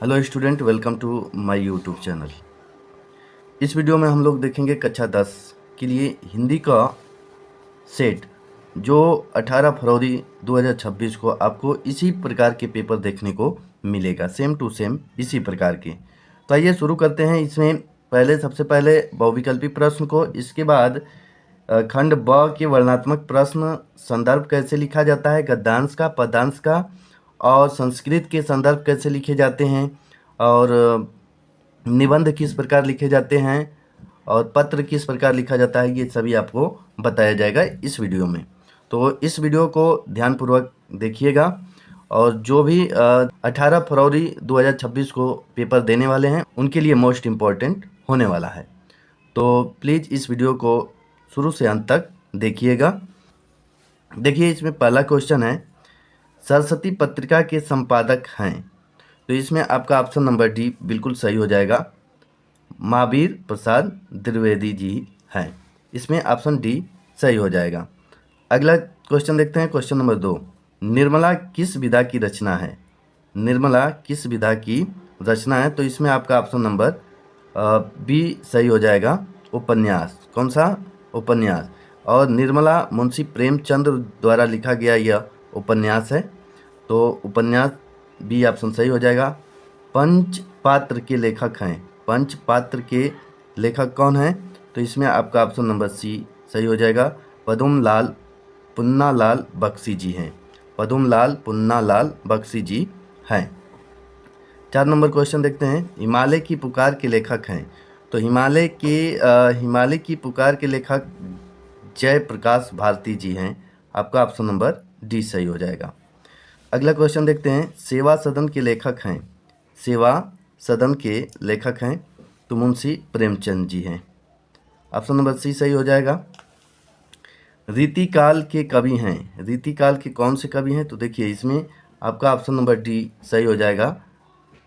Hello student, welcome to my YouTube channel. इस video में हम लोग देखेंगे कक्षा 10 के लिए हिंदी का सेट जो 18 फरवरी 2026 को आपको इसी प्रकार के पेपर देखने को मिलेगा, सेम टू सेम इसी प्रकार के। तो आइए शुरू करते हैं। इसमें सबसे पहले बहुविकल्पी प्रश्न को, इसके बाद खंड ब के वर्णनात्मक प्रश्न, संदर्भ कैसे लिखा जाता है, गद्यांश का, पद्यांश का, और संस्कृत के संदर्भ कैसे लिखे जाते हैं, और निबंध किस प्रकार लिखे जाते हैं, और पत्र किस प्रकार लिखा जाता है, ये सभी आपको बताया जाएगा इस वीडियो में। तो इस वीडियो को ध्यानपूर्वक देखिएगा। और जो भी 18 फरवरी 2026 को पेपर देने वाले हैं उनके लिए मोस्ट इम्पॉर्टेंट होने वाला है। तो प्लीज़ इस वीडियो को शुरू से अंत तक देखिएगा। देखिए, इसमें पहला क्वेश्चन है, सरस्वती पत्रिका के संपादक हैं। तो इसमें आपका ऑप्शन नंबर डी बिल्कुल सही हो जाएगा, महावीर प्रसाद द्विवेदी जी हैं। इसमें ऑप्शन डी सही हो जाएगा। अगला क्वेश्चन देखते हैं, क्वेश्चन नंबर 2, निर्मला किस विधा की रचना है। निर्मला किस विधा की रचना है। तो इसमें आपका ऑप्शन नंबर बी सही हो जाएगा, उपन्यास। कौन सा? उपन्यास। और निर्मला मुंशी प्रेमचंद द्वारा लिखा गया यह उपन्यास है, तो उपन्यास बी ऑप्शन सही हो जाएगा। पंचपात्र के लेखक हैं। पंचपात्र के लेखक कौन हैं? तो इसमें आपका ऑप्शन नंबर सी सही हो जाएगा, पद्मलाल पुन्नालाल बख्शी जी हैं। पद्मलाल पुन्नालाल बख्शी जी हैं। 4 नंबर क्वेश्चन देखते हैं, हिमालय की पुकार के लेखक हैं। तो हिमालय की पुकार के लेखक जयप्रकाश भारती जी हैं। आपका ऑप्शन नंबर डी सही हो जाएगा। अगला क्वेश्चन देखते हैं, सेवा सदन के लेखक हैं। सेवा सदन के लेखक हैं तो मुंशी प्रेमचंद जी हैं। ऑप्शन नंबर सी सही हो जाएगा। रीतिकाल के कवि हैं। रीतिकाल के कौन से कवि हैं? तो देखिए, इसमें आपका ऑप्शन नंबर डी सही हो जाएगा,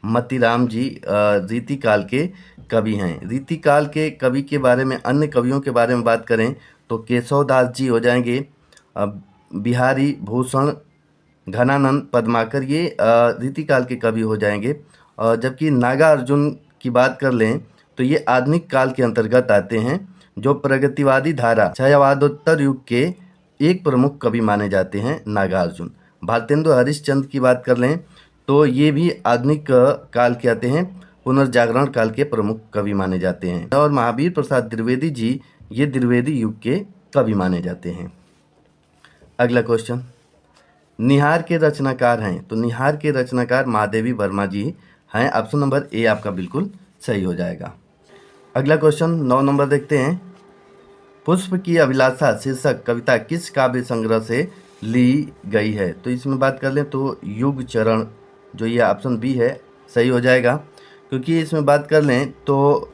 मतीराम जी रीतिकाल के कवि हैं। रीतिकाल के कवि के बारे में, अन्य कवियों के बारे में बात करें तो केशव दास जी हो जाएंगे, बिहारी भूषण, घनानंद पद्माकर, ये रीतिकाल के कवि हो जाएंगे। जबकि नागार्जुन की बात कर लें तो ये आधुनिक काल के अंतर्गत आते हैं, जो प्रगतिवादी धारा छायावादोत्तर युग के एक प्रमुख कवि माने जाते हैं नागार्जुन। भारतेंदु हरिश्चंद्र की बात कर लें तो ये भी आधुनिक काल के आते हैं, पुनर्जागरण काल के प्रमुख कवि माने जाते हैं। और महावीर प्रसाद द्विवेदी जी, ये द्विवेदी युग के कवि माने जाते हैं। अगला क्वेश्चन, निहार के रचनाकार हैं। तो निहार के रचनाकार महादेवी वर्मा जी हैं। ऑप्शन नंबर ए आपका बिल्कुल सही हो जाएगा। अगला क्वेश्चन 9 नंबर देखते हैं, पुष्प की अभिलाषा शीर्षक कविता किस काव्य संग्रह से ली गई है। तो इसमें बात कर लें तो युग चरण, जो ये ऑप्शन बी है, सही हो जाएगा। क्योंकि इसमें बात कर लें तो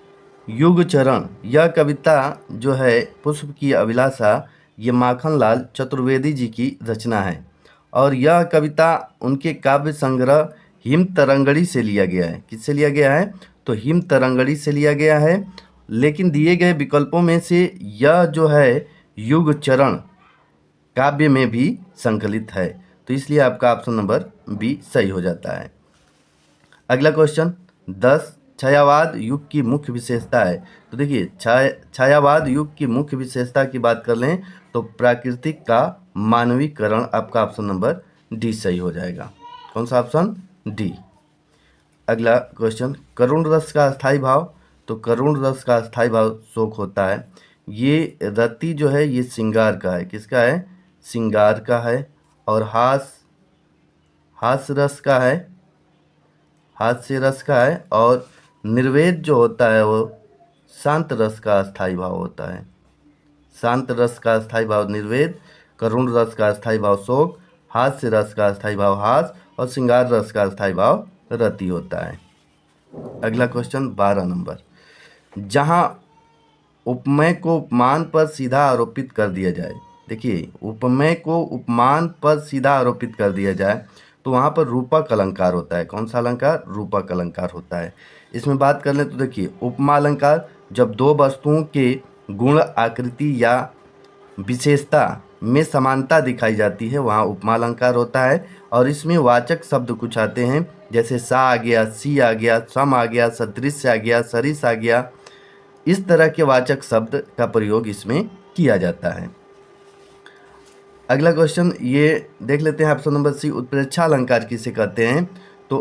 युग चरण, यह कविता जो है पुष्प की अभिलाषा, ये माखनलाल चतुर्वेदी जी की रचना है। और यह कविता उनके काव्य संग्रह हिम तरंगड़ी से लिया गया है। किससे लिया गया है? तो हिम तरंगड़ी से लिया गया है। लेकिन दिए गए विकल्पों में से यह जो है युग चरण काव्य में भी संकलित है, तो इसलिए आपका ऑप्शन नंबर बी सही हो जाता है। अगला क्वेश्चन 10, छायावाद युग की मुख्य विशेषता है। तो देखिए, छायावाद युग की मुख्य विशेषता की बात कर लें तो प्राकृतिक का मानवीकरण, आपका ऑप्शन नंबर डी सही हो जाएगा। कौन सा ऑप्शन? डी। अगला क्वेश्चन, करुण रस का अस्थायी भाव। तो करुण रस का अस्थायी भाव शोक होता है। ये रति जो है ये श्रृंगार का है। किसका है? श्रृंगार का है। और हास्य रस का है, हास्य रस का है। और निर्वेद जो होता है वो शांत रस का अस्थायी भाव होता है। शांत रस का अस्थायी भाव निर्वेद, करुण रस का अस्थायी भाव शोक, हास्य रस का अस्थायी भाव हास, और श्रृंगार रस का अस्थायी भाव रति होता है। अगला क्वेश्चन 12 नंबर, जहां उपमेय को उपमान पर सीधा आरोपित कर दिया जाए। देखिए, उपमेय को उपमान पर सीधा आरोपित कर दिया जाए तो वहाँ पर रूपक अलंकार होता है। कौन सा अलंकार? रूपक अलंकार होता है। इसमें बात कर लें तो देखिए, उपमा अलंकार जब दो वस्तुओं के गुण, आकृति या विशेषता में समानता दिखाई जाती है वहाँ उपमा अलंकार होता है। और इसमें वाचक शब्द कुछ आते हैं, जैसे सा आ गया, सी आ गया, सम आ गया, सदृश आ गया, सरिस आ गया। इस तरह के वाचक शब्द का प्रयोग इसमें किया जाता है। अगला क्वेश्चन ये देख लेते हैं, ऑप्शन नंबर सी, उत्प्रेक्षा अलंकार किसे कहते हैं। तो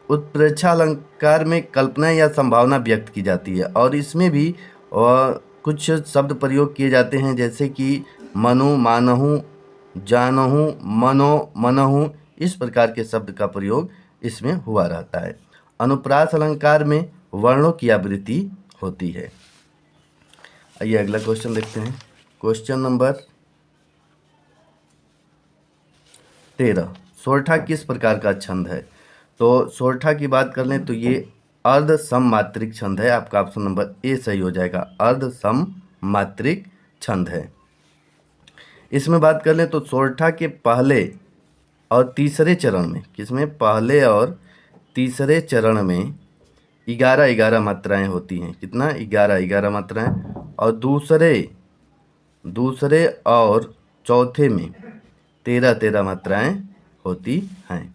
उत्प्रेक्षा अलंकार में कल्पना या संभावना व्यक्त की जाती है और इसमें भी कुछ शब्द प्रयोग किए जाते हैं, जैसे कि मनु, मानहु, जानहु, मनो, मनहु। इस प्रकार के शब्द का प्रयोग इसमें हुआ रहता है। अनुप्रास अलंकार में वर्णों की आवृत्ति होती है। आइए अगला क्वेश्चन देखते हैं। क्वेश्चन नंबर 13, सोरठा किस प्रकार का छंद है। तो सोरठा की बात कर लें तो ये अर्ध सममात्रिक छंद है। आपका ऑप्शन नंबर ए सही हो जाएगा, अर्ध सममात्रिक छंद है। इसमें बात कर लें तो सोरठा के पहले और तीसरे चरण में, किसमें, पहले और तीसरे चरण में 11 मात्राएं होती हैं। कितना, 11 मात्राएं। और दूसरे और चौथे में 13 मात्राएं होती हैं।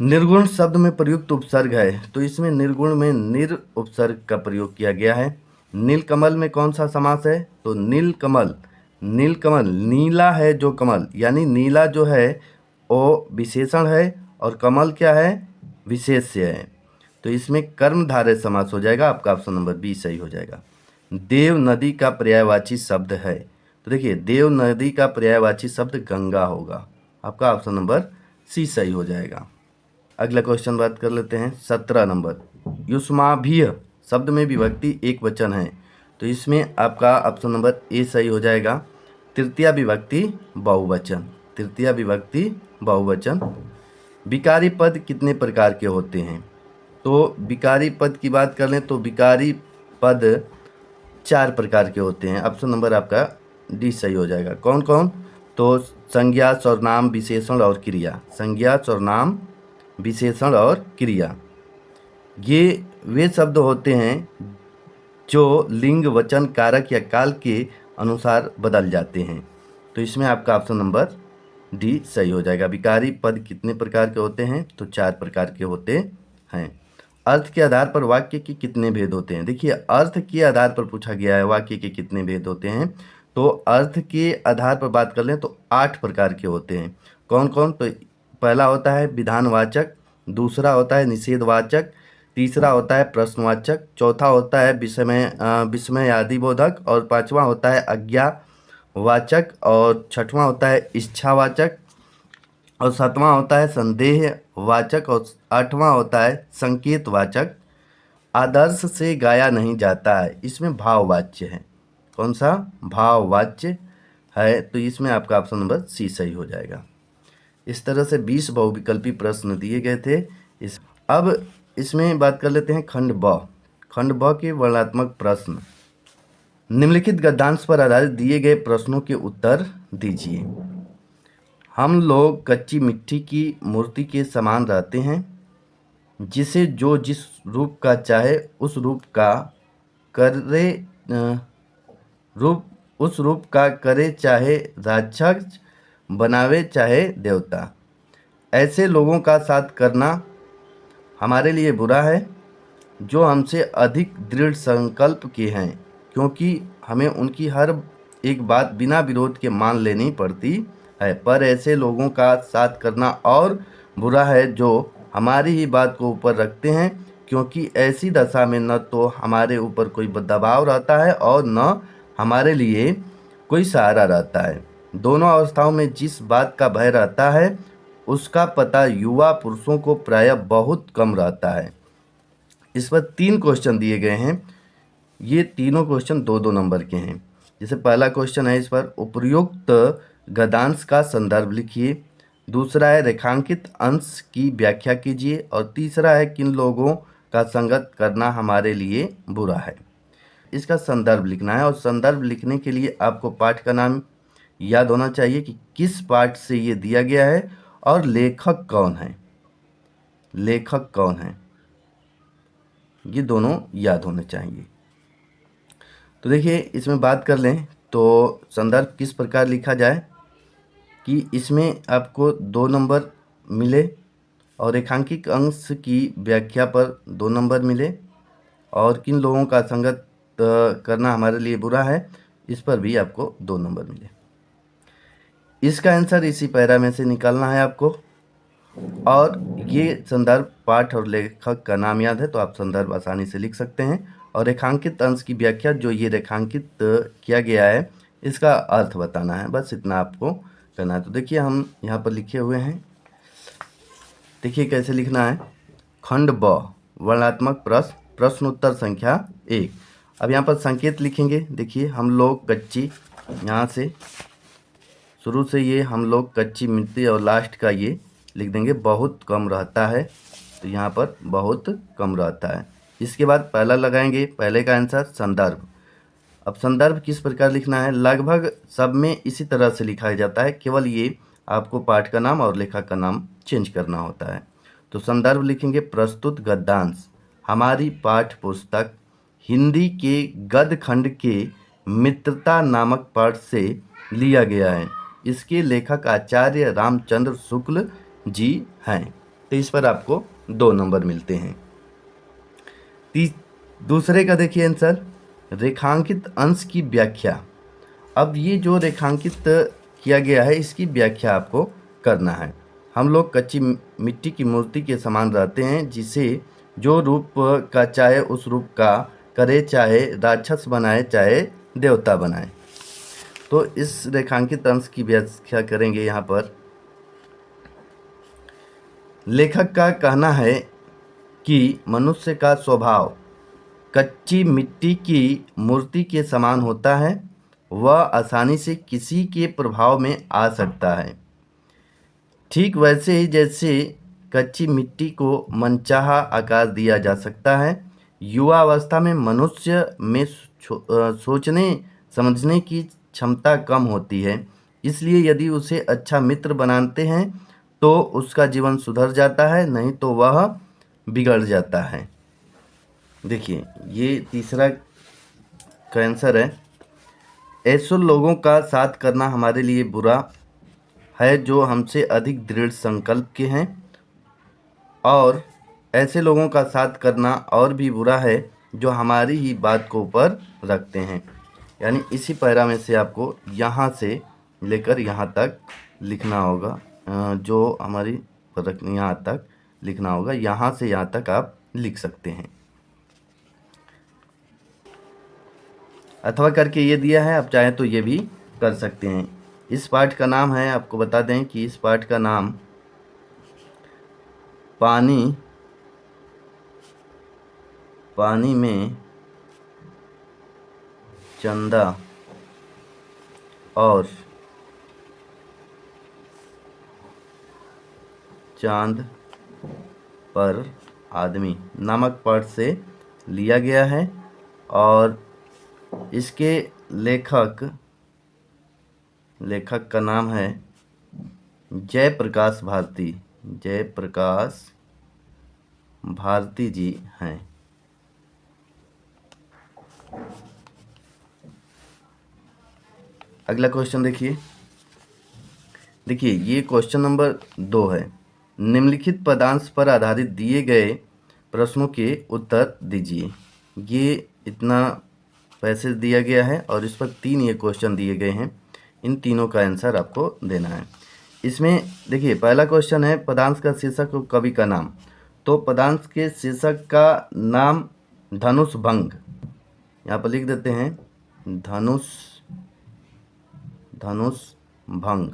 निर्गुण शब्द में प्रयुक्त उपसर्ग है, तो इसमें निर्गुण में निर उपसर्ग का प्रयोग किया गया है। नीलकमल में कौन सा समास है। तो नीलकमल, नीला है जो कमल, यानी नीला जो है वो विशेषण है और कमल क्या है, विशेष्य है। तो इसमें कर्मधारय समास हो जाएगा। आपका ऑप्शन नंबर बी सही हो जाएगा। देव नदी का पर्यायवाची शब्द है। तो देखिए, देव नदी का पर्यायवाची शब्द गंगा होगा। आपका ऑप्शन नंबर सी सही हो जाएगा। अगला क्वेश्चन बात कर लेते हैं, 17 नंबर। युष्माभीय शब्द में विभक्ति एक वचन है, तो इसमें आपका ऑप्शन नंबर ए सही हो जाएगा। तृतीया विभक्ति बहुवचन। विकारी पद कितने प्रकार के होते हैं। तो विकारी पद की बात कर लें तो विकारी पद 4 प्रकार के होते हैं। ऑप्शन नंबर आपका डी सही हो जाएगा। कौन कौन। तो संज्ञा, सर्वनाम, विशेषण और क्रिया। संज्ञा, सर्वनाम, विशेषण और क्रिया, ये वे शब्द होते हैं जो लिंग, वचन, कारक या काल के अनुसार बदल जाते हैं। तो इसमें आपका ऑप्शन नंबर डी सही हो जाएगा। विकारी पद कितने प्रकार के होते हैं। तो 4 प्रकार के होते हैं। अर्थ के आधार पर वाक्य के कितने भेद होते हैं। देखिए, अर्थ के आधार पर पूछा गया है वाक्य के कितने भेद होते हैं। तो अर्थ के आधार पर बात कर लें तो 8 प्रकार के होते हैं। कौन कौन। तो पहला होता है विधानवाचक, दूसरा होता है निषेधवाचक, तीसरा होता है प्रश्नवाचक, चौथा होता है विस्मयादिबोधक, और पांचवा होता है आज्ञावाचक, और छठवां होता है इच्छावाचक, और सातवां होता है संदेहवाचक, और आठवां होता है संकेतवाचक। आदर्श से गाया नहीं जाता है, इसमें भाववाच्य है। कौन सा, भाववाच्य है। तो इसमें आपका ऑप्शन नंबर सी सही हो जाएगा। इस तरह से 20 बहुविकल्पी प्रश्न दिए गए थे। अब इसमें बात कर लेते हैं खंड ब के वर्णनात्मक प्रश्न। निम्नलिखित गद्यांश पर आधारित दिए गए प्रश्नों के उत्तर दीजिए। हम लोग कच्ची मिट्टी की मूर्ति के समान रहते हैं, जिसे जो जिस रूप का चाहे उस रूप का करे, चाहे राक्षस बनावे चाहे देवता। ऐसे लोगों का साथ करना हमारे लिए बुरा है, जो हमसे अधिक दृढ़ संकल्प के हैं, क्योंकि हमें उनकी हर एक बात बिना विरोध के मान लेनी पड़ती है। पर ऐसे लोगों का साथ करना और बुरा है, जो हमारी ही बात को ऊपर रखते हैं, क्योंकि ऐसी दशा में न तो हमारे ऊपर कोई दबाव रहता है और न हमारे लिए कोई सहारा रहता है। दोनों अवस्थाओं में जिस बात का भय रहता है, उसका पता युवा पुरुषों को प्रायः बहुत कम रहता है। इस पर 3 क्वेश्चन दिए गए हैं। ये तीनों क्वेश्चन 2-2 नंबर के हैं। जैसे पहला क्वेश्चन है, इस पर उपयुक्त गद्यांश का संदर्भ लिखिए। दूसरा है रेखांकित अंश की व्याख्या कीजिए, और तीसरा है किन लोगों का संगत करना हमारे लिए बुरा है। इसका संदर्भ लिखना है, और संदर्भ लिखने के लिए आपको पाठ का नाम याद होना चाहिए कि किस पाठ से ये दिया गया है और लेखक कौन है। ये दोनों याद होने चाहिए। तो देखिए, इसमें बात कर लें तो संदर्भ किस प्रकार लिखा जाए कि इसमें आपको 2 नंबर मिले और रेखांकित अंश की व्याख्या पर 2 नंबर मिले, और किन लोगों का संगत करना हमारे लिए बुरा है, इस पर भी आपको 2 नंबर मिले। इसका आंसर इसी पैरा में से निकालना है आपको। और ये संदर्भ, पाठ और लेखक का नाम याद है तो आप संदर्भ आसानी से लिख सकते हैं। और रेखांकित अंश की व्याख्या, जो ये रेखांकित किया गया है इसका अर्थ बताना है, बस इतना आपको करना है। तो देखिए हम यहाँ पर लिखे हुए हैं, देखिए कैसे लिखना है। खंड ब, वर्णात्मक प्रश्न, प्रश्न उत्तर संख्या 1। अब यहाँ पर संकेत लिखेंगे। देखिए हम लोग कच्ची, यहाँ से शुरू से ये हम लोग कच्ची मिट्टी, और लास्ट का ये लिख देंगे बहुत कम रहता है, तो यहाँ पर बहुत कम रहता है। इसके बाद पहला लगाएंगे, पहले का आंसर संदर्भ। अब संदर्भ किस प्रकार लिखना है, लगभग सब में इसी तरह से लिखा जाता है, केवल ये आपको पाठ का नाम और लेखक का नाम चेंज करना होता है। तो संदर्भ लिखेंगे प्रस्तुत गद्यांश हमारी पाठ पुस्तक हिंदी के गद्य खंड के मित्रता नामक पाठ से लिया गया है। इसके लेखक आचार्य रामचंद्र शुक्ल जी हैं। तो इस पर आपको 2 नंबर मिलते हैं। दूसरे का देखिए आंसर, रेखांकित अंश की व्याख्या। अब ये जो रेखांकित किया गया है इसकी व्याख्या आपको करना है। हम लोग कच्ची मिट्टी की मूर्ति के समान रहते हैं, जिसे जो रूप का चाहे उस रूप का करे, चाहे राक्षस बनाए चाहे देवता बनाए। तो इस रेखांकित अंश की व्याख्या करेंगे। यहाँ पर लेखक का कहना है कि मनुष्य का स्वभाव कच्ची मिट्टी की मूर्ति के समान होता है, वह आसानी से किसी के प्रभाव में आ सकता है। ठीक वैसे ही जैसे कच्ची मिट्टी को मनचाहा आकार दिया जा सकता है, युवा अवस्था में मनुष्य में सोचने समझने की क्षमता कम होती है। इसलिए यदि उसे अच्छा मित्र बनाते हैं तो उसका जीवन सुधर जाता है, नहीं तो वह बिगड़ जाता है। देखिए ये तीसरा का आंसर है, ऐसे लोगों का साथ करना हमारे लिए बुरा है जो हमसे अधिक दृढ़ संकल्प के हैं, और ऐसे लोगों का साथ करना और भी बुरा है जो हमारी ही बात को ऊपर रखते हैं। यानी इसी पैरा में से आपको यहाँ से लेकर यहाँ तक लिखना होगा, जो हमारी यहाँ तक लिखना होगा, यहाँ से यहाँ तक आप लिख सकते हैं। अथवा करके ये दिया है, आप चाहें तो ये भी कर सकते हैं। इस पाठ का नाम है, आपको बता दें कि इस पाठ का नाम पानी में चंदा और चांद पर आदमी नामक पाठ से लिया गया है, और इसके लेखक का नाम है जयप्रकाश भारती जी हैं। अगला क्वेश्चन देखिए ये क्वेश्चन नंबर 2 है। निम्नलिखित पदांश पर आधारित दिए गए प्रश्नों के उत्तर दीजिए। ये इतना पैसेज दिया गया है और इस पर 3 ये क्वेश्चन दिए गए हैं, इन तीनों का आंसर आपको देना है। इसमें देखिए पहला क्वेश्चन है पदांश का शीर्षक और कवि का नाम। तो पदांश के शीर्षक का नाम धनुष भंग, यहाँ पर लिख देते हैं धनुष भंग,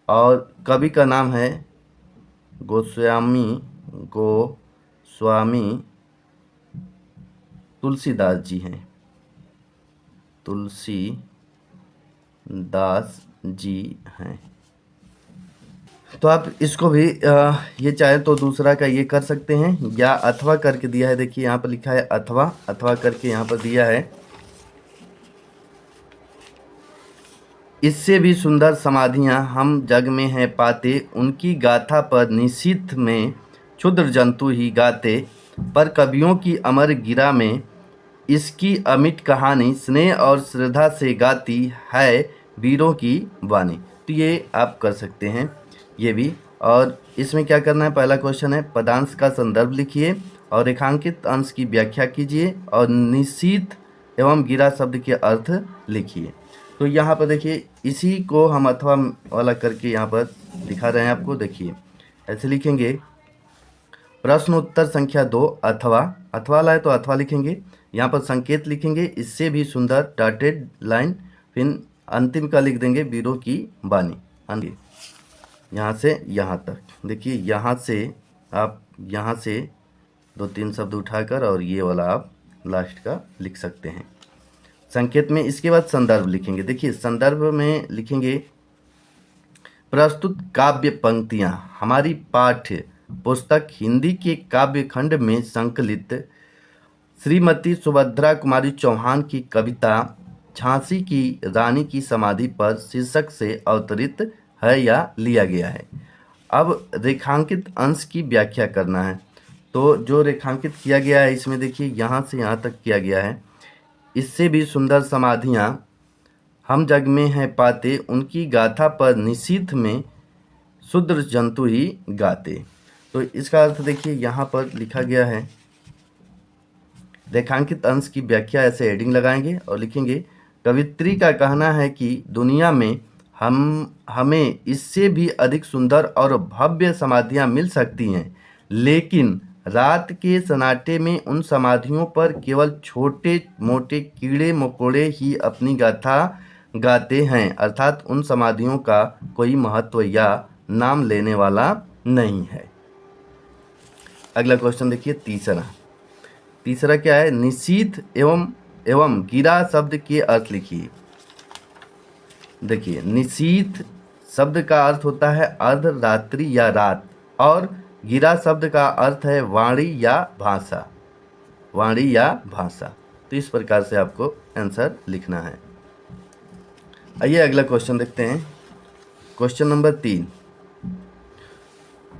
और कवि का नाम है गोस्वामी तुलसीदास जी हैं, तुलसीदास जी हैं। तो आप इसको भी ये चाहे तो दूसरा का ये कर सकते हैं, या अथवा करके दिया है। देखिए यहाँ पर लिखा है अथवा करके यहाँ पर दिया है। इससे भी सुंदर समाधियाँ हम जग में हैं पाते, उनकी गाथा पर निशीथ में क्षुद्र जंतु ही गाते, पर कवियों की अमर गिरा में इसकी अमिट कहानी स्नेह और श्रद्धा से गाती है वीरों की वाणी। तो ये आप कर सकते हैं ये भी। और इसमें क्या करना है, पहला क्वेश्चन है पदांश का संदर्भ लिखिए और रेखांकित अंश की व्याख्या कीजिए और निशीथ एवं गिरा शब्द के अर्थ लिखिए। तो यहाँ पर देखिए इसी को हम अथवा वाला करके यहाँ पर दिखा रहे हैं आपको। देखिए ऐसे लिखेंगे, प्रश्न उत्तर संख्या 2 अथवा, अथवा वाला है तो अथवा लिखेंगे, यहाँ पर संकेत लिखेंगे, इससे भी सुंदर डॉटेड लाइन, फिर अंतिम का लिख देंगे वीरों की वाणी। यहाँ से यहाँ तक देखिए, यहाँ से आप यहाँ से 2-3 शब्द उठाकर और ये वाला आप लास्ट का लिख सकते हैं संकेत में। इसके बाद संदर्भ लिखेंगे। देखिए संदर्भ में लिखेंगे, प्रस्तुत काव्य पंक्तियाँ हमारी पाठ्य पुस्तक हिंदी के काव्य खंड में संकलित श्रीमती सुभद्रा कुमारी चौहान की कविता झांसी की रानी की समाधि पर शीर्षक से अवतरित है या लिया गया है। अब रेखांकित अंश की व्याख्या करना है। तो जो रेखांकित किया गया है इसमें देखिए यहाँ से यहाँ तक किया गया है, इससे भी सुंदर समाधियाँ हम जग में हैं पाते, उनकी गाथा पर निशीथ में शूद्र जंतु ही गाते। तो इसका अर्थ देखिए यहाँ पर लिखा गया है, रेखांकित अंश की व्याख्या ऐसे हेडिंग लगाएंगे और लिखेंगे, कवित्री का कहना है कि दुनिया में हमें इससे भी अधिक सुंदर और भव्य समाधियाँ मिल सकती हैं, लेकिन रात के सन्नाटे में उन समाधियों पर केवल छोटे मोटे कीड़े मकोड़े ही अपनी गाथा गाते हैं, अर्थात उन समाधियों का कोई महत्व या नाम लेने वाला नहीं है। अगला क्वेश्चन देखिए तीसरा क्या है, निशीथ एवं गिरा शब्द के अर्थ लिखिए। देखिए निशीथ शब्द का अर्थ होता है अर्धरात्रि या रात, और गिरा शब्द का अर्थ है वाणी या भाषा। तो इस प्रकार से आपको आंसर लिखना है। आइए अगला क्वेश्चन देखते हैं। क्वेश्चन नंबर 3,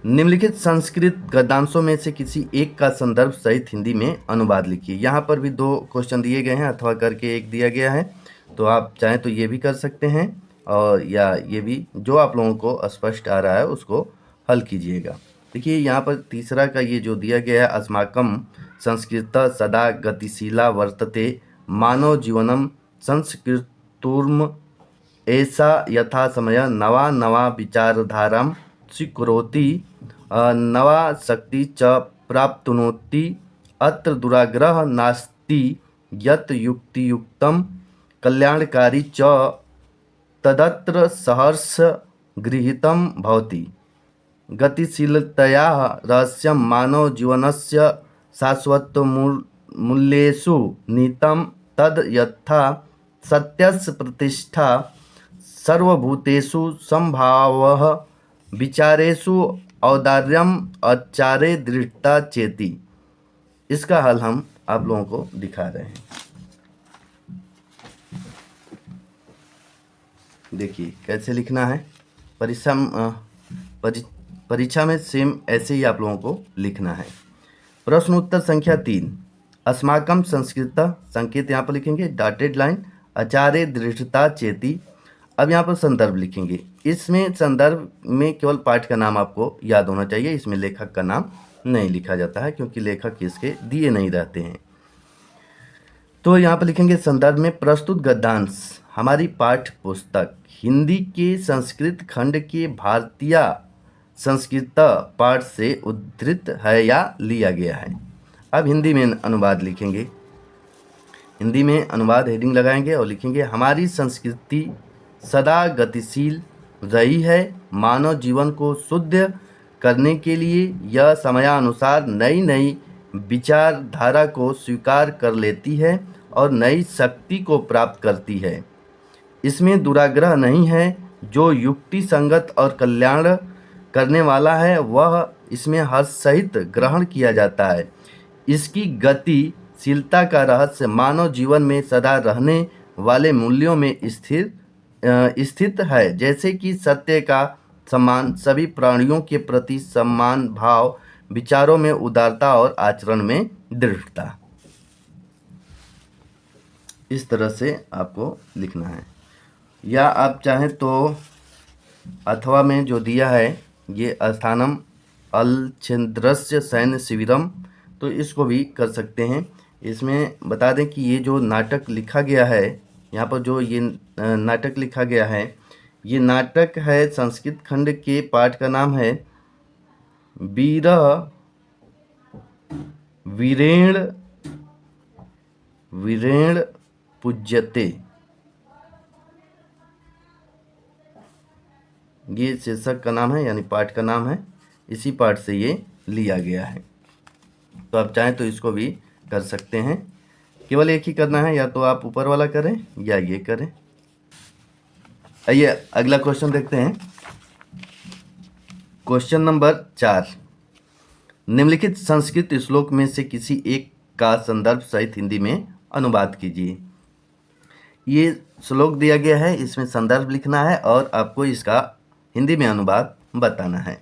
निम्नलिखित संस्कृत गद्यांशों में से किसी एक का संदर्भ सहित हिंदी में अनुवाद लिखिए। यहाँ पर भी 2 क्वेश्चन दिए गए हैं, अथवा करके एक दिया गया है, तो आप चाहें तो ये भी कर सकते हैं और या ये भी, जो आप लोगों को स्पष्ट आ रहा है उसको हल कीजिएगा। देखिए यहाँ पर तीसरा का ये जो दिया गया है, अस्माकं संस्कृत सदा गतिशीला वर्तते, मानव जीवनम संस्कृतुर्म ऐसा यथा समय नवा नवा विचारधारां स्वीकरोति, नवा शक्ति च प्राप्नोति, अत्र दुराग्रह नास्ति, यत् युक्तियुक्तं कल्याणकारी च तदत्र सहर्ष गृहीतं भवति। गतिशीलतया रहस्यं मानव जीवनस्य शाश्वत मूल्येषु नीतं, तद् यथा सत्यस्य प्रतिष्ठा सर्वभूतेषु संभावः, विचारेषु औदार्यम आचारे दृढ़ता चेति। इसका हल हम आप लोगों को दिखा रहे हैं। देखिए कैसे लिखना है, परीक्षा में सेम ऐसे ही आप लोगों को लिखना है। प्रश्न उत्तर संख्या 3, अस्माकं संस्कृत, संकेत यहाँ पर लिखेंगे डॉटेड लाइन, आचार्य दृढ़ता चेती। अब यहाँ पर संदर्भ लिखेंगे। इसमें संदर्भ में केवल पाठ का नाम आपको याद होना चाहिए, इसमें लेखक का नाम नहीं लिखा जाता है क्योंकि लेखक इसके दिए नहीं रहते हैं। तो यहाँ पर लिखेंगे संदर्भ में, प्रस्तुत गद्यांश हमारी पाठ्य पुस्तक हिंदी के संस्कृत खंड के भारतीय संस्कृत पाठ से उद्धृत है या लिया गया है। अब हिंदी में अनुवाद लिखेंगे। हिंदी में अनुवाद हेडिंग लगाएंगे और लिखेंगे, हमारी संस्कृति सदा गतिशील रही है, मानव जीवन को शुद्ध करने के लिए यह समयानुसार नई नई विचारधारा को स्वीकार कर लेती है और नई शक्ति को प्राप्त करती है। इसमें दुराग्रह नहीं है, जो युक्ति संगत और कल्याण करने वाला है वह इसमें हर्ष सहित ग्रहण किया जाता है। इसकी गतिशीलता का रहस्य मानव जीवन में सदा रहने वाले मूल्यों में स्थित है, जैसे कि सत्य का सम्मान, सभी प्राणियों के प्रति सम्मान भाव, विचारों में उदारता और आचरण में दृढ़ता। इस तरह से आपको लिखना है। या आप चाहें तो अथवा में जो दिया है ये स्थानम अलचेंद्रस्य सैन्य शिविरम, तो इसको भी कर सकते हैं। इसमें बता दें कि ये जो नाटक लिखा गया है, यहाँ पर जो ये नाटक लिखा गया है, ये नाटक है संस्कृत खंड के पाठ का नाम है वीर वीरेण वीरेण पूज्यते। ये शीर्षक का नाम है, यानी पाठ का नाम है, इसी पाठ से ये लिया गया है। तो आप चाहें तो इसको भी कर सकते हैं। केवल एक ही करना है, या तो आप ऊपर वाला करें या ये करें। आइए अगला क्वेश्चन देखते हैं। क्वेश्चन नंबर 4, निम्नलिखित संस्कृत श्लोक में से किसी एक का संदर्भ सहित हिंदी में अनुवाद कीजिए। ये श्लोक दिया गया है, इसमें संदर्भ लिखना है और आपको इसका हिंदी में अनुवाद बताना है।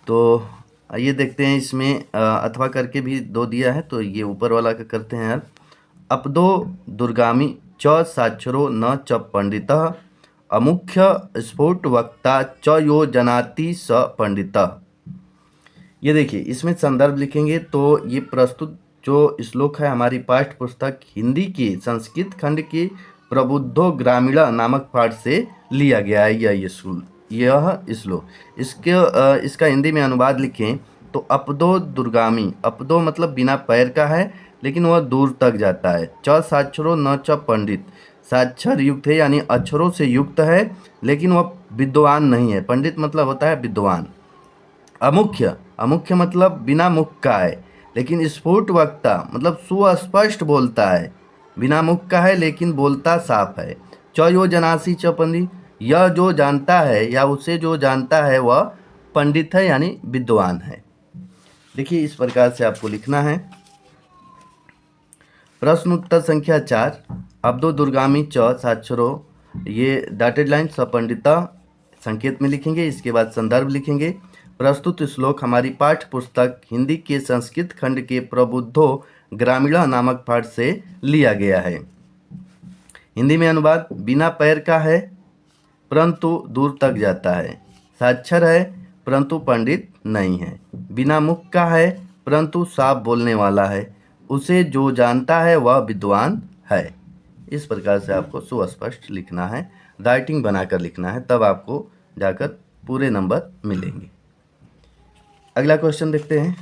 तो आइए देखते हैं। इसमें अथवा करके भी 2 दिया है, तो ये ऊपर वाला का करते हैं। अपदो दुर्गामी च साक्षरो न च पंडितः अमुख्य स्फुट वक्ता च यो जनाति स पंडितः। ये देखिए, इसमें संदर्भ लिखेंगे तो ये प्रस्तुत जो श्लोक है हमारी पाठ्य पुस्तक हिंदी के संस्कृत खंड के प्रबुद्धो ग्रामीणा नामक पाठ से लिया गया है। यह श्लोक इसका हिंदी में अनुवाद लिखें तो अपदो दुर्गामी, अपदो मतलब बिना पैर का है लेकिन वह दूर तक जाता है। च साक्षरो न च पंडित, साक्षर युक्त है यानी अक्षरों से युक्त है लेकिन वह विद्वान नहीं है। पंडित मतलब होता है विद्वान। अमुख्य, अमुख्य मतलब बिना मुख का है लेकिन स्फुट वक्ता मतलब सुस्पष्ट बोलता है। बिना मुख का है लेकिन बोलता साफ है। च यो जनासी च पंडित, यह जो जानता है या उसे जो जानता है वह पंडित है यानी विद्वान है। देखिए इस प्रकार से आपको लिखना है। प्रश्न उत्तर संख्या 4, अब्दो दुर्गामी च साक्षरो, ये डॉटेड लाइन सपंडिता संकेत में लिखेंगे। इसके बाद संदर्भ लिखेंगे। प्रस्तुत श्लोक हमारी पाठ्य पुस्तक हिंदी के संस्कृत खंड के प्रबुद्धो ग्रामीणा नामक पाठ से लिया गया है। हिंदी में अनुवाद, बिना पैर का है परंतु दूर तक जाता है, साक्षर है परंतु पंडित नहीं है, बिना मुख का है परंतु साफ बोलने वाला है, उसे जो जानता है वह विद्वान है। इस प्रकार से आपको सुस्पष्ट लिखना है, राइटिंग बनाकर लिखना है, तब आपको जाकर पूरे नंबर मिलेंगे। अगला क्वेश्चन देखते हैं।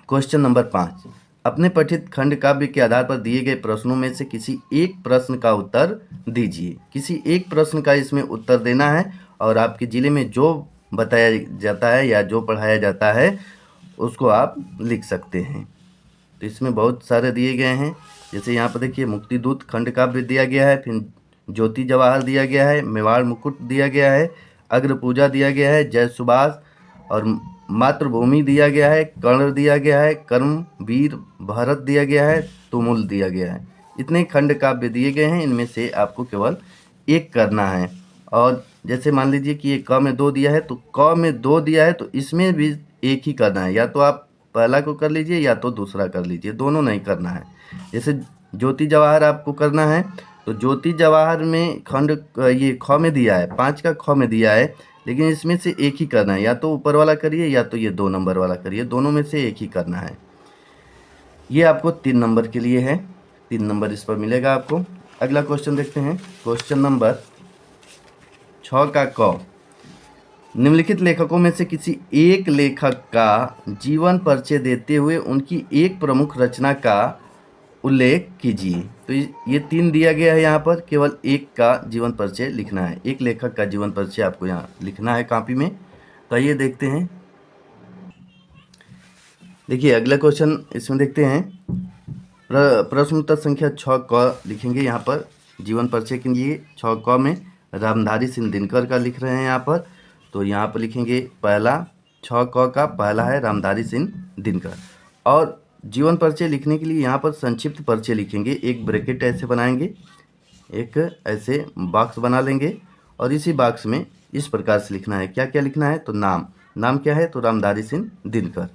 क्वेश्चन नंबर 5, अपने पठित खंड काव्य के आधार पर दिए गए प्रश्नों में से किसी एक प्रश्न का उत्तर दीजिए। किसी एक प्रश्न का इसमें उत्तर देना है और आपके ज़िले में जो बताया जाता है या जो पढ़ाया जाता है उसको आप लिख सकते हैं। तो इसमें बहुत सारे दिए गए हैं, जैसे यहाँ पर देखिए मुक्ति दूत खंड काव्य दिया गया है, फिर ज्योति जवाहर दिया गया है, मेवाड़ मुकुट दिया गया है, अग्र पूजा दिया गया है, जय सुभाष और मातृभूमि दिया गया है, कर्ण दिया गया है, कर्म वीर भारत दिया गया है, तुमुल दिया गया है। इतने खंड काव्य दिए गए हैं, इनमें से आपको केवल एक करना है। और जैसे मान लीजिए कि ये क में 2 दिया है तो क में 2 दिया है तो इसमें भी एक ही करना है, या तो आप पहला को कर लीजिए या तो दूसरा कर लीजिए, दोनों नहीं करना है। जैसे ज्योति जवाहर आपको करना है तो ज्योति जवाहर में खंड ये ख में दिया है, 5 का ख में दिया है, लेकिन इसमें से एक ही करना है, या तो ऊपर वाला करिए या तो ये 2 नंबर वाला करिए, दोनों में से एक ही करना है। ये आपको 3 नंबर के लिए है, 3 नंबर इस पर मिलेगा आपको। अगला क्वेश्चन देखते हैं। क्वेश्चन नंबर 6 का क, निम्नलिखित लेखकों में से किसी एक लेखक का जीवन परिचय देते हुए उनकी एक प्रमुख रचना का उल्लेख कीजिए। तो ये 3 दिया गया है, यहाँ पर केवल एक का जीवन परिचय लिखना है, एक लेखक का जीवन परिचय आपको यहाँ लिखना है कॉपी में। तो आइए देखते हैं। देखिए अगला क्वेश्चन इसमें देखते हैं। प्रश्न उत्तर संख्या 6 क लिखेंगे यहाँ पर जीवन परिचय के लिए। 6 क में रामधारी सिंह दिनकर का लिख रहे हैं यहाँ पर, तो यहाँ पर लिखेंगे पहला, 6 क का पहला है रामधारी सिंह दिनकर। और जीवन परिचय लिखने के लिए यहाँ पर संक्षिप्त परिचय लिखेंगे, एक ब्रैकेट ऐसे बनाएंगे, एक ऐसे बॉक्स बना लेंगे और इसी बॉक्स में इस प्रकार से लिखना है। क्या क्या लिखना है, तो नाम क्या है, तो रामधारी सिंह दिनकर।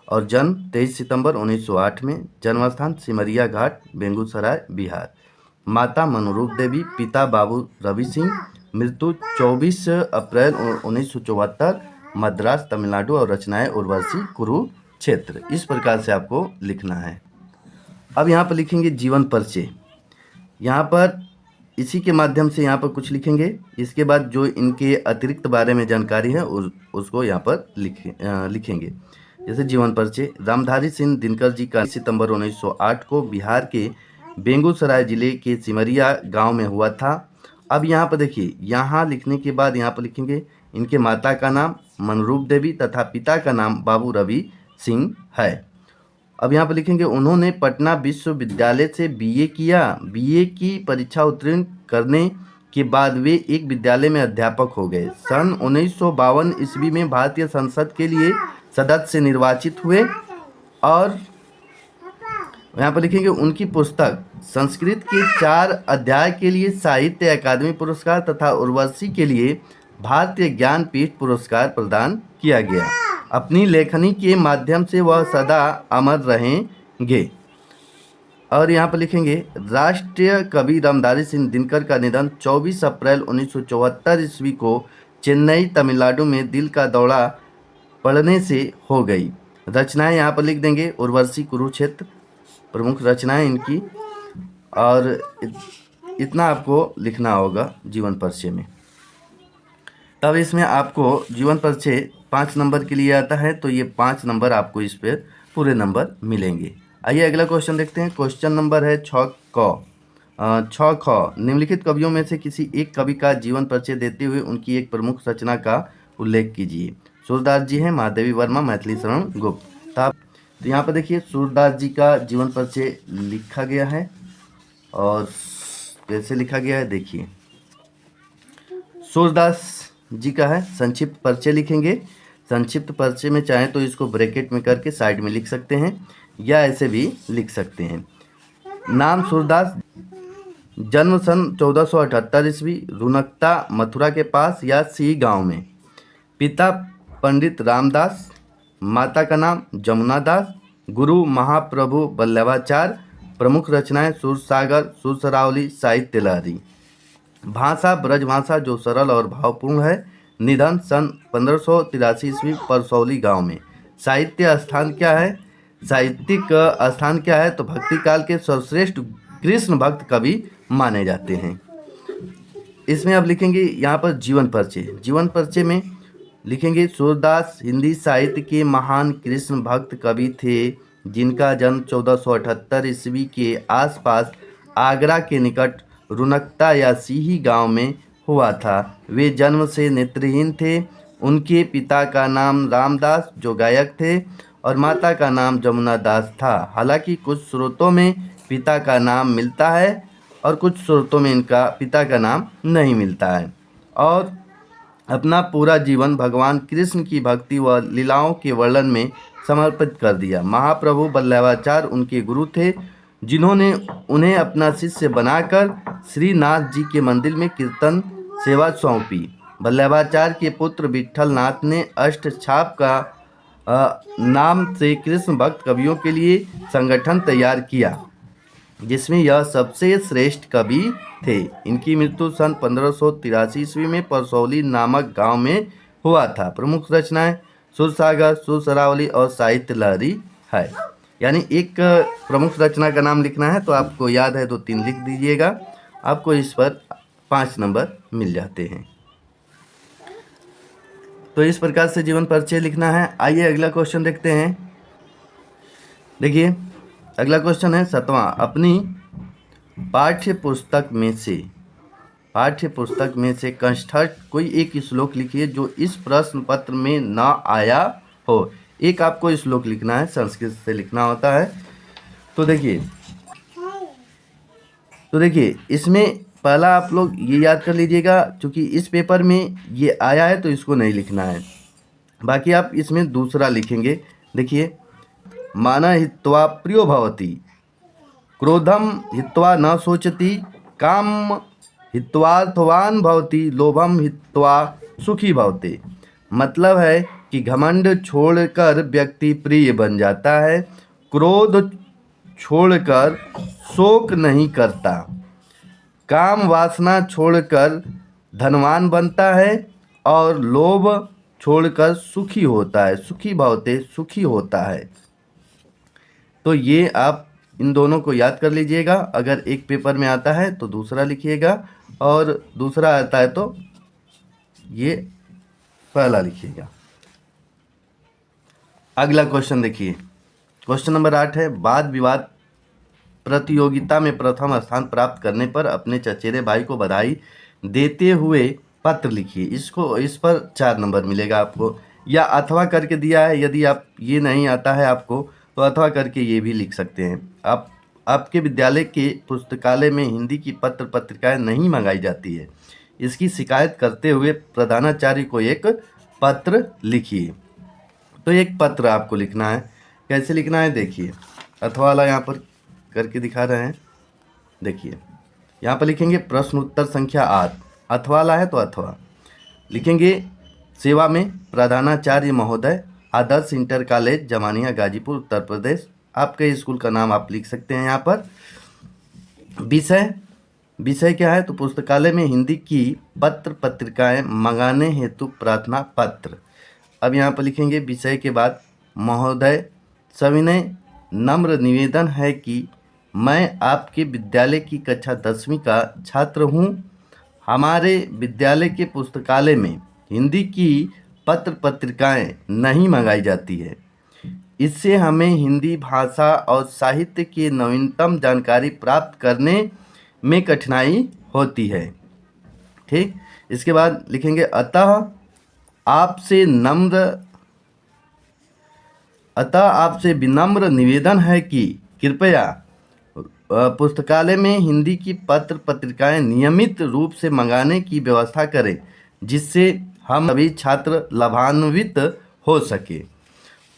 और जन्म 23 सितंबर 1908 में। जन्मस्थान सिमरिया घाट, बेगूसराय, बिहार। माता मनोरूप देवी, पिता बाबू रवि सिंह। मृत्यु 24 अप्रैल 1974, मद्रास, तमिलनाडु। और रचनाएं उर्वशी, कुरुक्षेत्र। इस प्रकार से आपको लिखना है। अब यहाँ पर लिखेंगे जीवन परिचय। यहाँ पर इसी के माध्यम से यहाँ पर कुछ लिखेंगे। इसके बाद जो इनके अतिरिक्त बारे में जानकारी है उसको यहाँ पर लिखेंगे। जैसे जीवन परिचय। रामधारी सिंह दिनकर जी का सितंबर 1908 को बिहार के बेगूसराय जिले के सिमरिया गांव में हुआ था। अब यहाँ पर देखिए, यहाँ लिखने के बाद यहाँ पर लिखेंगे इनके माता का नाम मनरूप देवी तथा पिता का नाम बाबू रवि सिंह है। अब यहाँ पर लिखेंगे उन्होंने पटना विश्वविद्यालय से बीए किया। बीए की परीक्षा उत्तीर्ण करने के बाद वे एक विद्यालय में अध्यापक हो गए। सन 1952 ईस्वी में भारतीय संसद के लिए सदस्य निर्वाचित हुए। और यहाँ पर लिखेंगे उनकी पुस्तक संस्कृत के 4 अध्याय के लिए साहित्य अकादमी पुरस्कार तथा उर्वशी के लिए भारतीय ज्ञानपीठ पुरस्कार प्रदान किया गया। अपनी लेखनी के माध्यम से वह सदा अमर रहेंगे। और यहाँ पर लिखेंगे राष्ट्रीय कवि रामधारी सिंह दिनकर का निधन 24 अप्रैल 1974 ईस्वी को चेन्नई, तमिलनाडु में दिल का दौरा पड़ने से हो गई। रचनाएं यहाँ पर लिख देंगे उर्वशी, कुरुक्षेत्र प्रमुख रचनाएं इनकी। और इतना आपको लिखना होगा जीवन परिचय में। तब इसमें आपको जीवन परिचय 5 नंबर के लिए आता है, तो ये 5 नंबर आपको इस पर पूरे नंबर मिलेंगे। आइए अगला क्वेश्चन देखते हैं। क्वेश्चन नंबर है 6ख। निम्नलिखित कवियों में से किसी एक कवि का जीवन परिचय देते हुए उनकी एक प्रमुख रचना का उल्लेख कीजिए। सूरदास जी हैं, महादेवी वर्मा, मैथिली शरण गुप्त। तो यहाँ पर देखिए सूरदास जी का जीवन परिचय लिखा गया है। और कैसे लिखा गया है देखिए, सूरदास जी का है। संक्षिप्त परिचय लिखेंगे। संक्षिप्त परिचय में चाहें तो इसको ब्रैकेट में करके साइड में लिख सकते हैं या ऐसे भी लिख सकते हैं। नाम सूरदास, जन्म सन 1478 ईस्वी, रुनकता मथुरा के पास या सी गांव में। पिता पंडित रामदास, माता का नाम जमुना दास। गुरु महाप्रभु वल्लभाचार्य। प्रमुख रचनाएं सूरसागर, सुरसरावली, साहित्य लहरी। भाषा ब्रजभाषा जो सरल और भावपूर्ण है। निधन सन 1583 ईस्वी, परसौली गांव में। साहित्य स्थान क्या है, साहित्यिक स्थान क्या है, तो भक्ति काल के सर्वश्रेष्ठ कृष्ण भक्त कवि माने जाते हैं। इसमें अब लिखेंगे यहाँ पर जीवन परिचय। जीवन परिचय में लिखेंगे सूरदास हिंदी साहित्य के महान कृष्ण भक्त कवि थे जिनका जन्म 1478 ईस्वी के आसपास आगरा के निकट रुनकता या सीही गांव में हुआ था। वे जन्म से नेत्रहीन थे। उनके पिता का नाम रामदास जो गायक थे और माता का नाम जमुना दास था। हालांकि कुछ स्रोतों में पिता का नाम मिलता है और कुछ स्रोतों में इनका पिता का नाम नहीं मिलता है। और अपना पूरा जीवन भगवान कृष्ण की भक्ति व लीलाओं के वर्णन में समर्पित कर दिया। महाप्रभु वल्लभाचार्य उनके गुरु थे जिन्होंने उन्हें अपना शिष्य बनाकर श्रीनाथ जी के मंदिर में कीर्तन सेवा सौंपी। वल्लभाचार्य के पुत्र विट्ठल नाथ ने अष्टछाप का नाम से कृष्ण भक्त कवियों के लिए संगठन तैयार किया जिसमें यह सबसे श्रेष्ठ कवि थे। इनकी मृत्यु सन 1583 ईस्वी में परसौली नामक गांव में हुआ था। प्रमुख रचनाएं सुरसागर, सुरसरावली और साहित्य लहरी है। यानी एक प्रमुख रचना का नाम लिखना है तो आपको याद है तो 3 लिख दीजिएगा, आपको इस पर 5 नंबर मिल जाते हैं। तो इस प्रकार से जीवन परिचय लिखना है। आइए अगला क्वेश्चन देखते हैं। देखिए अगला क्वेश्चन है 7वां। अपनी पाठ्य पुस्तक में से कंठस्थ कोई एक श्लोक लिखिए जो इस प्रश्न पत्र में न आया हो। एक आपको श्लोक लिखना है, संस्कृत से लिखना होता है। तो देखिए इसमें पहला आप लोग ये याद कर लीजिएगा, क्योंकि इस पेपर में ये आया है तो इसको नहीं लिखना है। बाकी आप इसमें दूसरा लिखेंगे। देखिए माना हित्वा प्रियो भवति, क्रोधम हित्वा न सोचति, काम हित्वार्थवान भवति, लोभम हित्वा सुखी भवति। मतलब है कि घमंड छोड़कर व्यक्ति प्रिय बन जाता है, क्रोध छोड़कर शोक नहीं करता, काम वासना छोड़कर धनवान बनता है और लोभ छोड़कर सुखी होता है, सुखी भवते सुखी होता है। तो ये आप इन दोनों को याद कर लीजिएगा। अगर एक पेपर में आता है तो दूसरा लिखिएगा और दूसरा आता है तो ये पहला लिखिएगा। अगला क्वेश्चन देखिए, क्वेश्चन नंबर 8 है, वाद विवाद प्रतियोगिता में प्रथम स्थान प्राप्त करने पर अपने चचेरे भाई को बधाई देते हुए पत्र लिखिए। इस पर 4 नंबर मिलेगा आपको, या अथवा करके दिया है। यदि आप ये नहीं आता है आपको तो अथवा करके ये भी लिख सकते हैं। आपके विद्यालय के पुस्तकालय में हिंदी की पत्र पत्रिकाएं नहीं मंगाई जाती है, इसकी शिकायत करते हुए प्रधानाचार्य को एक पत्र लिखिए। तो एक पत्र आपको लिखना है। कैसे लिखना है देखिए, अथवा वाला यहाँ पर करके दिखा रहे हैं। देखिए यहाँ पर लिखेंगे प्रश्न उत्तर संख्या 8, अथवा वाला है तो अथवा लिखेंगे। सेवा में प्रधानाचार्य महोदय, आदर्श इंटर कॉलेज जमानिया गाजीपुर उत्तर प्रदेश। आपके स्कूल का नाम आप लिख सकते हैं यहाँ पर। विषय क्या है तो पुस्तकालय में हिंदी की पत्र पत्रिकाएं मंगाने हेतु प्रार्थना पत्र। अब यहाँ पर लिखेंगे विषय के बाद, महोदय सविनय नम्र निवेदन है कि मैं आपके विद्यालय की कक्षा 10वीं का छात्र हूँ। हमारे विद्यालय के पुस्तकालय में हिंदी की पत्र पत्रिकाएं नहीं मंगाई जाती है, इससे हमें हिंदी भाषा और साहित्य की नवीनतम जानकारी प्राप्त करने में कठिनाई होती है। ठीक, इसके बाद लिखेंगे अतः आपसे विनम्र निवेदन है कि कृपया पुस्तकालय में हिंदी की पत्र पत्रिकाएं नियमित रूप से मंगाने की व्यवस्था करें, जिससे हम सभी छात्र लाभान्वित हो सके।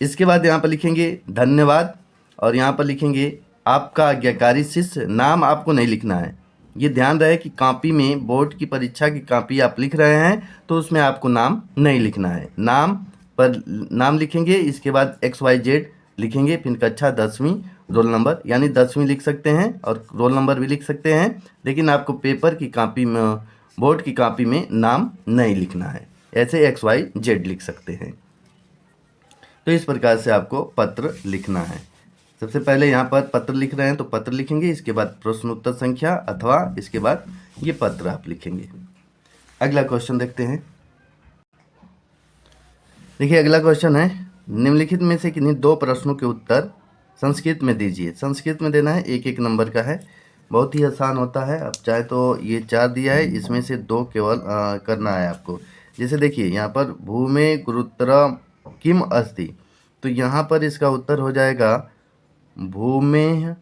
इसके बाद यहाँ पर लिखेंगे धन्यवाद और यहाँ पर लिखेंगे आपका आज्ञाकारी शिष्य। नाम आपको नहीं लिखना है, ये ध्यान रहे कि कॉपी में बोर्ड की परीक्षा की कॉपी आप लिख रहे हैं तो उसमें आपको नाम नहीं लिखना है। नाम पर नाम लिखेंगे, इसके बाद XYZ लिखेंगे, फिर कक्षा 10वीं, रोल नंबर, यानी 10वीं लिख सकते हैं और रोल नंबर भी लिख सकते हैं, लेकिन आपको पेपर की कॉपी में, बोर्ड की कॉपी में नाम नहीं लिखना है। ऐसे XYZ लिख सकते हैं। तो इस प्रकार से आपको पत्र लिखना है। सबसे पहले यहाँ पर पत्र लिख रहे हैं तो पत्र लिखेंगे, इसके बाद प्रश्न उत्तर संख्या अथवा, इसके बाद ये पत्र आप लिखेंगे। अगला क्वेश्चन देखते हैं। देखिए अगला क्वेश्चन है, निम्नलिखित में से किन्हीं 2 प्रश्नों के उत्तर संस्कृत में दीजिए। संस्कृत में देना है, 1-1 नंबर का है, बहुत ही आसान होता है। अब चाहे तो ये 4 दिया है, इसमें से 2 केवल करना है आपको। जैसे देखिए यहाँ पर भूमे गुरुत्तरम किम अस्ति, तो यहाँ पर इसका उत्तर हो जाएगा भूमे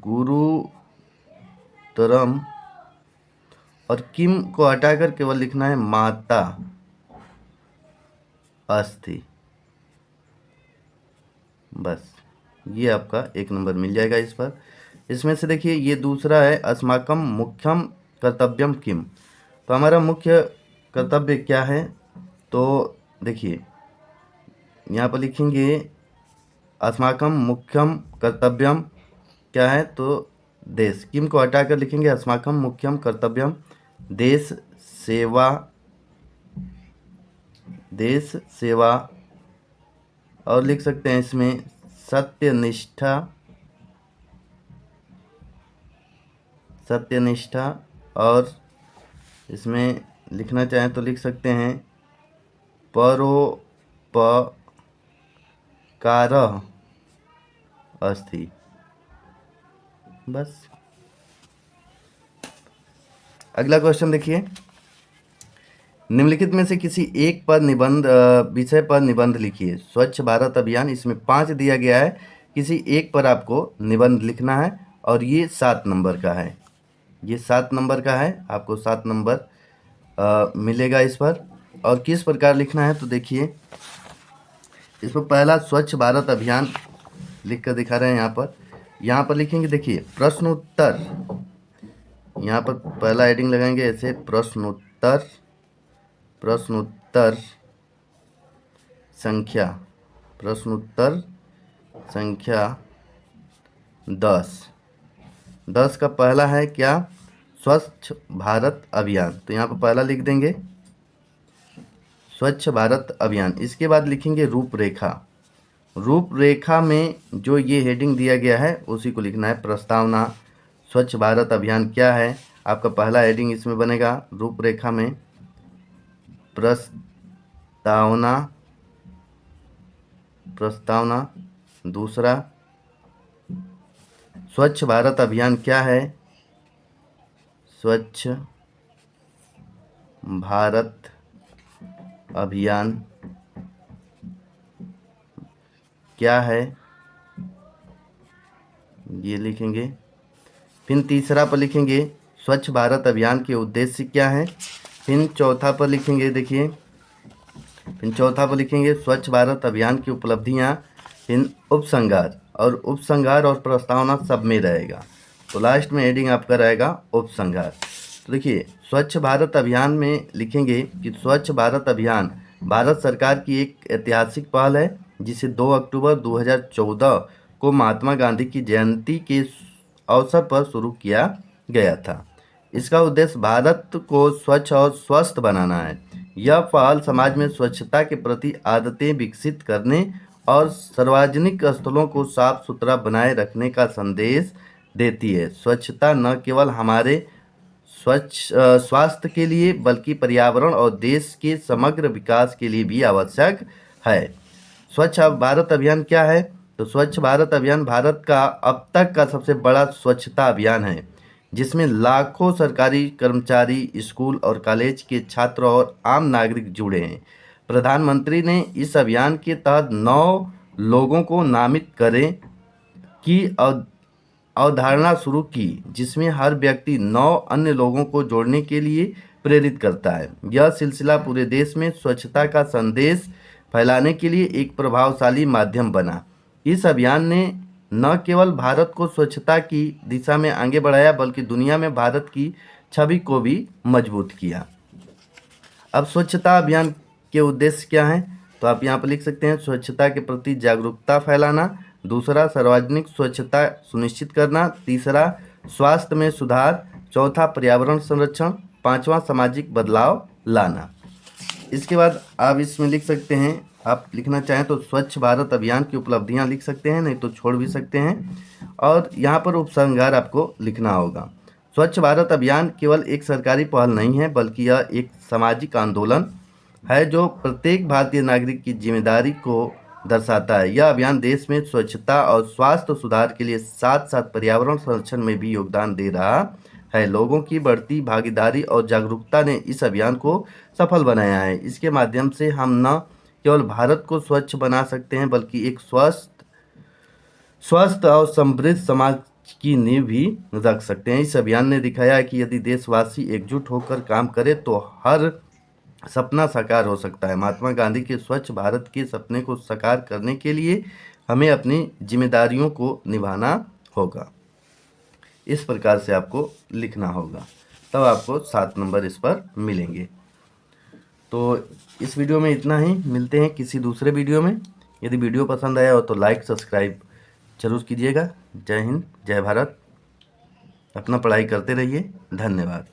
गुरुतरम, और किम को हटाकर केवल लिखना है माता अस्ति। बस ये आपका 1 नंबर मिल जाएगा इस पर। इसमें से देखिए ये दूसरा है, अस्माकम मुख्यम कर्तव्यम किम, तो हमारा मुख्य कर्तव्य क्या है, तो देखिए यहाँ पर लिखेंगे अस्माकम मुख्यम कर्तव्यम क्या है तो देश, किम को हटाकर लिखेंगे अस्माकम मुख्यम कर्तव्यम देश सेवा, और लिख सकते हैं इसमें सत्यनिष्ठा, और इसमें लिखना चाहें तो लिख सकते हैं परोपकारः अस्ति। बस। अगला क्वेश्चन देखिए, निम्नलिखित में से किसी एक पर निबंध विषय पर निबंध लिखिए। स्वच्छ भारत अभियान, इसमें 5 दिया गया है, किसी एक पर आपको निबंध लिखना है और ये 7 नंबर का है। ये 7 नंबर का है, आपको 7 नंबर मिलेगा इस पर। और किस प्रकार लिखना है तो देखिए इस पर पहला स्वच्छ भारत अभियान लिख कर दिखा रहे हैं। यहाँ पर लिखेंगे, देखिए प्रश्न उत्तर, यहाँ पर पहला हेडिंग लगाएंगे ऐसे प्रश्न उत्तर प्रश्नोत्तर संख्या 10 का पहला है क्या, स्वच्छ भारत अभियान। तो यहाँ पर पहला लिख देंगे स्वच्छ भारत अभियान। इसके बाद लिखेंगे रूपरेखा। रूपरेखा में जो ये हेडिंग दिया गया है उसी को लिखना है, प्रस्तावना। स्वच्छ भारत अभियान क्या है, आपका पहला हेडिंग इसमें बनेगा रूपरेखा में प्रस्तावना। दूसरा, स्वच्छ भारत अभियान क्या है, स्वच्छ भारत अभियान क्या है, ये लिखेंगे। फिर तीसरा पर लिखेंगे स्वच्छ भारत अभियान के उद्देश्य क्या है। फिर चौथा पर लिखेंगे, देखिए फिर चौथा पर लिखेंगे स्वच्छ भारत अभियान की उपलब्धियां। फिर उपसंहार और प्रस्तावना सब में रहेगा। तो लास्ट में हेडिंग आपका रहेगा उपसंहार। तो देखिए स्वच्छ भारत अभियान में लिखेंगे कि स्वच्छ भारत अभियान भारत सरकार की एक ऐतिहासिक पहल है जिसे 2 अक्टूबर 2014 को महात्मा गांधी की जयंती के अवसर पर शुरू किया गया था। इसका उद्देश्य भारत को स्वच्छ और स्वस्थ बनाना है। यह पहल समाज में स्वच्छता के प्रति आदतें विकसित करने और सार्वजनिक स्थलों को साफ सुथरा बनाए रखने का संदेश देती है। स्वच्छता न केवल हमारे स्वास्थ्य के लिए बल्कि पर्यावरण और देश के समग्र विकास के लिए भी आवश्यक है। स्वच्छ भारत अभियान क्या है, तो स्वच्छ भारत अभियान भारत का अब तक का सबसे बड़ा स्वच्छता अभियान है जिसमें लाखों सरकारी कर्मचारी, स्कूल और कॉलेज के छात्र और आम नागरिक जुड़े हैं। प्रधानमंत्री ने इस अभियान के तहत 9 लोगों को नामित करें की अवधारणा शुरू की जिसमें हर व्यक्ति 9 अन्य लोगों को जोड़ने के लिए प्रेरित करता है। यह सिलसिला पूरे देश में स्वच्छता का संदेश फैलाने के लिए एक प्रभावशाली माध्यम बना। इस अभियान ने न केवल भारत को स्वच्छता की दिशा में आगे बढ़ाया बल्कि दुनिया में भारत की छवि को भी मजबूत किया। अब स्वच्छता अभियान के उद्देश्य क्या हैं, तो आप यहाँ पर लिख सकते हैं स्वच्छता के प्रति जागरूकता फैलाना। दूसरा, सार्वजनिक स्वच्छता सुनिश्चित करना। तीसरा, स्वास्थ्य में सुधार। चौथा, पर्यावरण संरक्षण। पांचवा, सामाजिक बदलाव लाना। इसके बाद आप इसमें लिख सकते हैं, आप लिखना चाहें तो स्वच्छ भारत अभियान की उपलब्धियां लिख सकते हैं, नहीं तो छोड़ भी सकते हैं। और यहाँ पर उपसंहार आपको लिखना होगा। स्वच्छ भारत अभियान केवल एक सरकारी पहल नहीं है बल्कि यह एक सामाजिक आंदोलन है जो प्रत्येक भारतीय नागरिक की जिम्मेदारी को दर्शाता है। यह अभियान देश में स्वच्छता और स्वास्थ्य सुधार के लिए साथ साथ पर्यावरण संरक्षण में भी योगदान दे रहा है। लोगों की बढ़ती भागीदारी और जागरूकता ने इस अभियान को सफल बनाया है। इसके माध्यम से हम न केवल भारत को स्वच्छ बना सकते हैं बल्कि एक स्वस्थ और समृद्ध समाज की नींव भी रख सकते हैं। इस अभियान ने दिखाया है कि यदि देशवासी एकजुट होकर काम करें तो हर सपना साकार हो सकता है। महात्मा गांधी के स्वच्छ भारत के सपने को साकार करने के लिए हमें अपनी जिम्मेदारियों को निभाना होगा। इस प्रकार से आपको लिखना होगा, तब आपको 7 नंबर इस पर मिलेंगे। तो इस वीडियो में इतना ही, मिलते हैं किसी दूसरे वीडियो में। यदि वीडियो पसंद आया हो तो लाइक सब्सक्राइब जरूर कीजिएगा। जय हिंद, जय भारत। अपना पढ़ाई करते रहिए। धन्यवाद।